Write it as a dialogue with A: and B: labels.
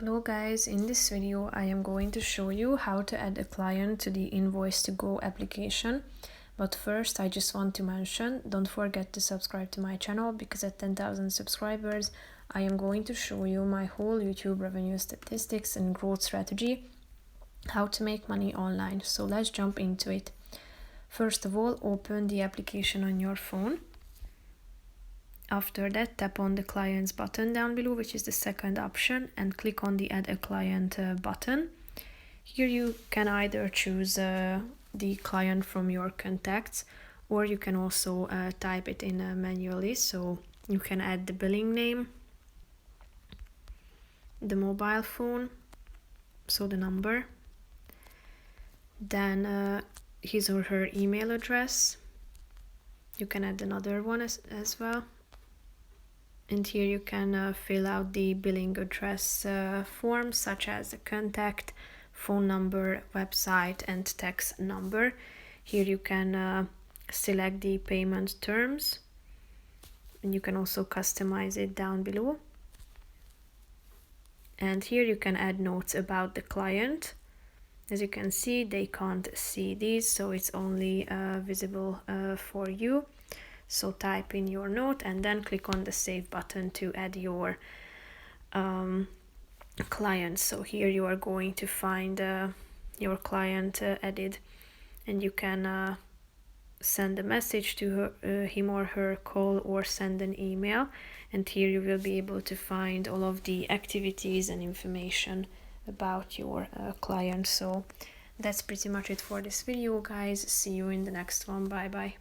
A: Hello guys, in this video I am going to show you how to add a client to the Invoice2go application. But first I just want to mention, don't forget to subscribe to my channel because at 10,000 subscribers I am going to show you my whole YouTube revenue statistics and growth strategy, how to make money online. So let's jump into it. First of all, open the application on your phone. After that, tap on the clients button down below, which is the second option, and click on the add a client button. Here you can either choose the client from your contacts, or you can also type it in manually. So you can add the billing name, the mobile phone, so the number, then his or her email address. You can add another one as well. And here you can fill out the billing address forms such as a contact, phone number, website, and tax number. Here you can select the payment terms, and you can also customize it down below. And here you can add notes about the client. As you can see, they can't see these, so it's only visible for you. So type in your note and then click on the save button to add your client. So here you are going to find your client added, and you can send a message to him or her, call, or send an email. And here you will be able to find all of the activities and information about your client. So that's pretty much it for this video, guys. See you in the next one. Bye bye.